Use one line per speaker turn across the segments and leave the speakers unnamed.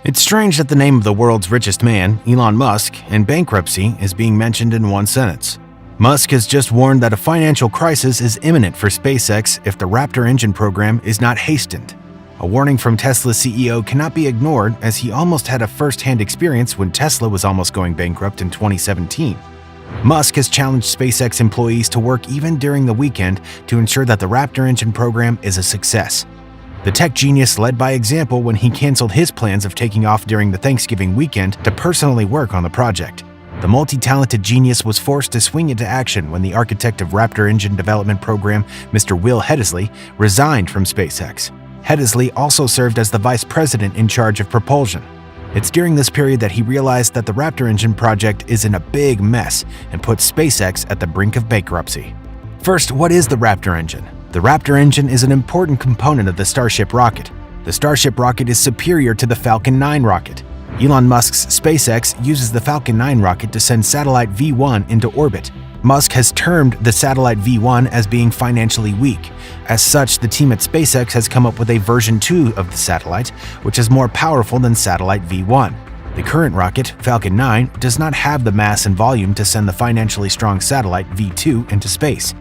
It's strange that the name of the world's richest man, Elon Musk, and bankruptcy is being mentioned in one sentence. Musk has just warned that a financial crisis is imminent for SpaceX if the Raptor engine program is not hastened. A warning from Tesla's CEO cannot be ignored, as he almost had a first-hand experience when Tesla was almost going bankrupt in 2017. Musk has challenged SpaceX employees to work even during the weekend to ensure that the Raptor engine program is a success. The tech genius led by example when he canceled his plans of taking off during the Thanksgiving weekend to personally work on the project. The multi-talented genius was forced to swing into action when the architect of Raptor engine development program, Mr. Will Heddesley, resigned from SpaceX. Heddesley also served as the vice president in charge of propulsion. It's during this period that he realized that the Raptor engine project is in a big mess and put SpaceX at the brink of bankruptcy. First, what is the Raptor engine? The Raptor engine is an important component of the Starship rocket. The Starship rocket is superior to the Falcon 9 rocket. Elon Musk's SpaceX uses the Falcon 9 rocket to send satellite V1 into orbit. Musk has termed the satellite V1 as being financially weak. As such, the team at SpaceX has come up with a version 2 of the satellite, which is more powerful than satellite V1. The current rocket, Falcon 9, does not have the mass and volume to send the financially strong satellite V2 into space.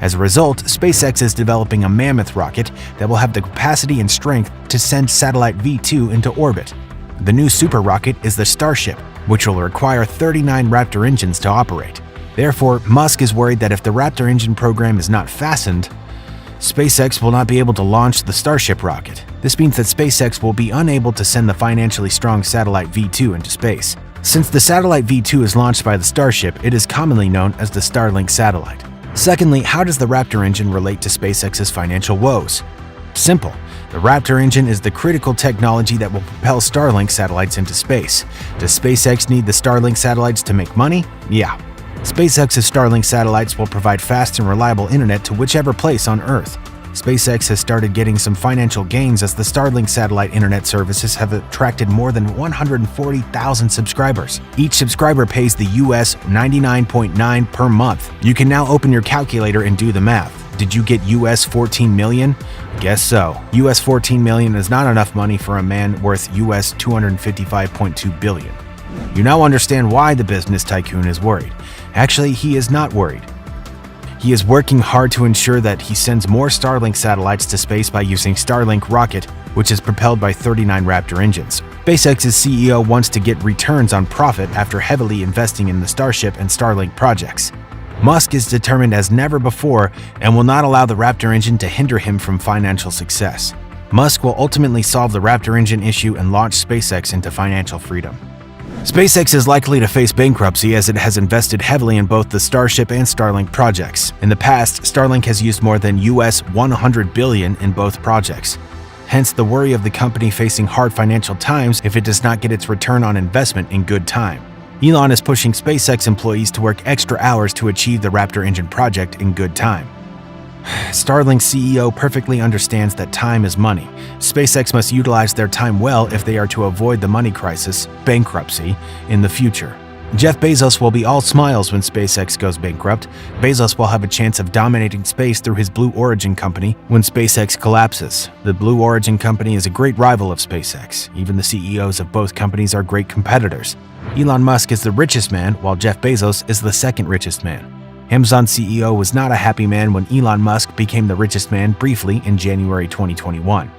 As a result, SpaceX is developing a mammoth rocket that will have the capacity and strength to send satellite V2 into orbit. The new super rocket is the Starship, which will require 39 Raptor engines to operate. Therefore, Musk is worried that if the Raptor engine program is not fastened, SpaceX will not be able to launch the Starship rocket. This means that SpaceX will be unable to send the financially strong satellite V2 into space. Since the satellite V2 is launched by the Starship, it is commonly known as the Starlink satellite. Secondly, how does the Raptor engine relate to SpaceX's financial woes? Simple. The Raptor engine is the critical technology that will propel Starlink satellites into space. Does SpaceX need the Starlink satellites to make money? Yeah. SpaceX's Starlink satellites will provide fast and reliable internet to whichever place on Earth. SpaceX has started getting some financial gains as the Starlink satellite internet services have attracted more than 140,000 subscribers. Each subscriber pays the US $99.9 per month. You can now open your calculator and do the math. Did you get US 14 million? Guess so. US 14 million is not enough money for a man worth US 255.2 billion. You now understand why the business tycoon is worried. Actually, he is not worried. He is working hard to ensure that he sends more Starlink satellites to space by using Starlink rocket, which is propelled by 39 Raptor engines. SpaceX's CEO wants to get returns on profit after heavily investing in the Starship and Starlink projects. Musk is determined as never before and will not allow the Raptor engine to hinder him from financial success. Musk will ultimately solve the Raptor engine issue and launch SpaceX into financial freedom. SpaceX is likely to face bankruptcy as it has invested heavily in both the Starship and Starlink projects. In the past, Starlink has used more than US $100 billion in both projects. Hence the worry of the company facing hard financial times if it does not get its return on investment in good time. Elon is pushing SpaceX employees to work extra hours to achieve the Raptor engine project in good time. Starlink's CEO perfectly understands that time is money. SpaceX must utilize their time well if they are to avoid the money crisis, bankruptcy, in the future. Jeff Bezos will be all smiles when SpaceX goes bankrupt. Bezos will have a chance of dominating space through his Blue Origin company when SpaceX collapses. The Blue Origin company is a great rival of SpaceX. Even the CEOs of both companies are great competitors. Elon Musk is the richest man, while Jeff Bezos is the second richest man. Amazon CEO was not a happy man when Elon Musk became the richest man briefly in January 2021.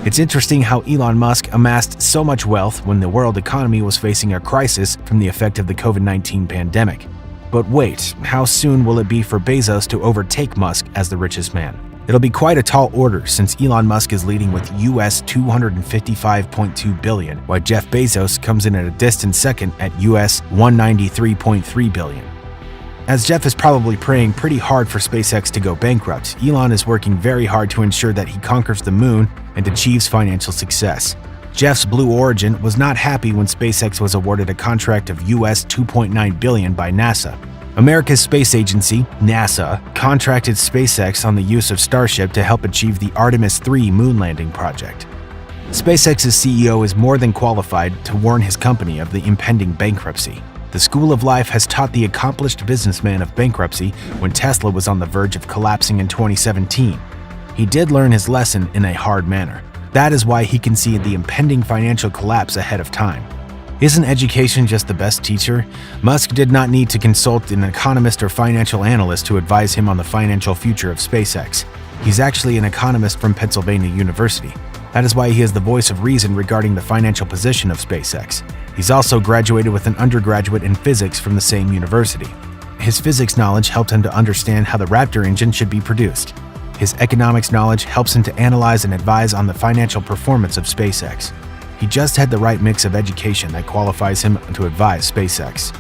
It's interesting how Elon Musk amassed so much wealth when the world economy was facing a crisis from the effect of the COVID-19 pandemic. But wait, how soon will it be for Bezos to overtake Musk as the richest man? It'll be quite a tall order since Elon Musk is leading with US $255.2 billion, while Jeff Bezos comes in at a distant second at US $193.3 billion. As Jeff is probably praying pretty hard for SpaceX to go bankrupt, Elon is working very hard to ensure that he conquers the moon and achieves financial success. Jeff's Blue Origin was not happy when SpaceX was awarded a contract of US $2.9 billion by NASA. America's space agency, NASA, contracted SpaceX on the use of Starship to help achieve the Artemis 3 moon landing project. SpaceX's CEO is more than qualified to warn his company of the impending bankruptcy. The School of Life has taught the accomplished businessman of bankruptcy when Tesla was on the verge of collapsing in 2017. He did learn his lesson in a hard manner. That is why he can see the impending financial collapse ahead of time. Isn't education just the best teacher? Musk did not need to consult an economist or financial analyst to advise him on the financial future of SpaceX. He's actually an economist from Pennsylvania University. That is why he is the voice of reason regarding the financial position of SpaceX. He's also graduated with an undergraduate in physics from the same university. His physics knowledge helped him to understand how the Raptor engine should be produced. His economics knowledge helps him to analyze and advise on the financial performance of SpaceX. He just had the right mix of education that qualifies him to advise SpaceX.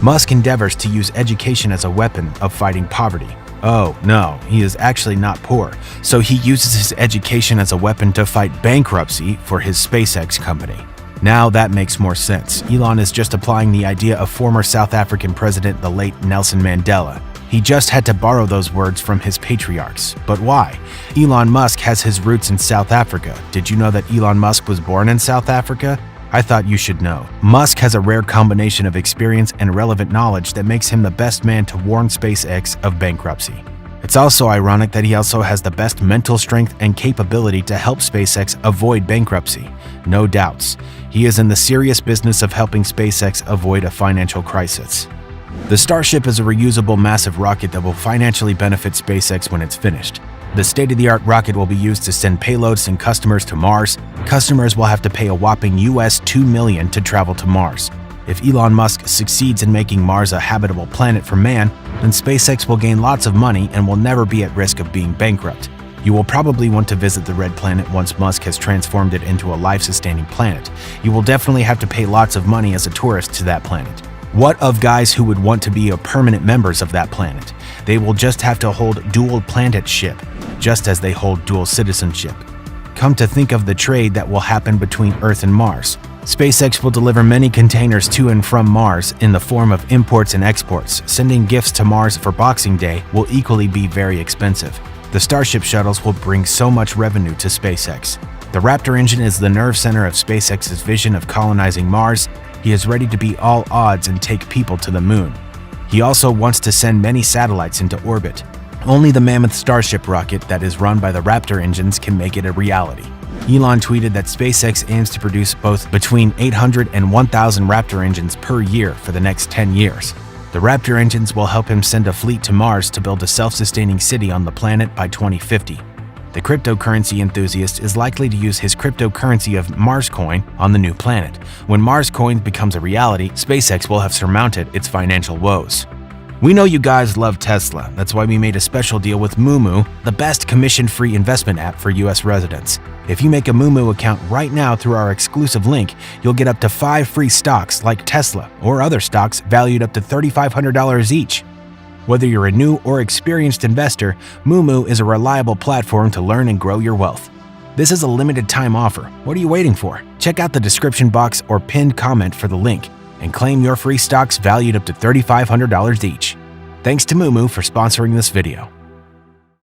Musk endeavors to use education as a weapon of fighting poverty. Oh, no, he is actually not poor, so he uses his education as a weapon to fight bankruptcy for his SpaceX company. Now that makes more sense. Elon is just applying the idea of former South African president, the late Nelson Mandela. He just had to borrow those words from his patriarchs. But why? Elon Musk has his roots in South Africa. Did you know that Elon Musk was born in South Africa? I thought you should know. Musk has a rare combination of experience and relevant knowledge that makes him the best man to warn SpaceX of bankruptcy. It's also ironic that he also has the best mental strength and capability to help SpaceX avoid bankruptcy. No doubts. He is in the serious business of helping SpaceX avoid a financial crisis. The Starship is a reusable massive rocket that will financially benefit SpaceX when it's finished. The state-of-the-art rocket will be used to send payloads and customers to Mars. Customers will have to pay a whopping US $2 million to travel to Mars. If Elon Musk succeeds in making Mars a habitable planet for man, then SpaceX will gain lots of money and will never be at risk of being bankrupt. You will probably want to visit the Red Planet once Musk has transformed it into a life-sustaining planet. You will definitely have to pay lots of money as a tourist to that planet. What of guys who would want to be permanent members of that planet? They will just have to hold dual planetship, just as they hold dual citizenship. Come to think of the trade that will happen between Earth and Mars. SpaceX will deliver many containers to and from Mars in the form of imports and exports. Sending gifts to Mars for Boxing Day will equally be very expensive. The Starship shuttles will bring so much revenue to SpaceX. The Raptor engine is the nerve center of SpaceX's vision of colonizing Mars. He is ready to beat all odds and take people to the moon. He also wants to send many satellites into orbit. Only the mammoth Starship rocket that is run by the Raptor engines can make it a reality. Elon tweeted that SpaceX aims to produce both between 800 and 1,000 Raptor engines per year for the next 10 years. The Raptor engines will help him send a fleet to Mars to build a self-sustaining city on the planet by 2050. The cryptocurrency enthusiast is likely to use his cryptocurrency of Mars Coin on the new planet. When Mars Coin becomes a reality, SpaceX will have surmounted its financial woes. We know you guys love Tesla. That's why we made a special deal with Moomoo, the best commission-free investment app for US residents. If you make a Moomoo account right now through our exclusive link, you'll get up to 5 free stocks like Tesla or other stocks valued up to $3,500 each. Whether you're a new or experienced investor, Moomoo is a reliable platform to learn and grow your wealth. This is a limited time offer. What are you waiting for? Check out the description box or pinned comment for the link and claim your free stocks valued up to $3,500 each. Thanks to Moomoo for sponsoring this video.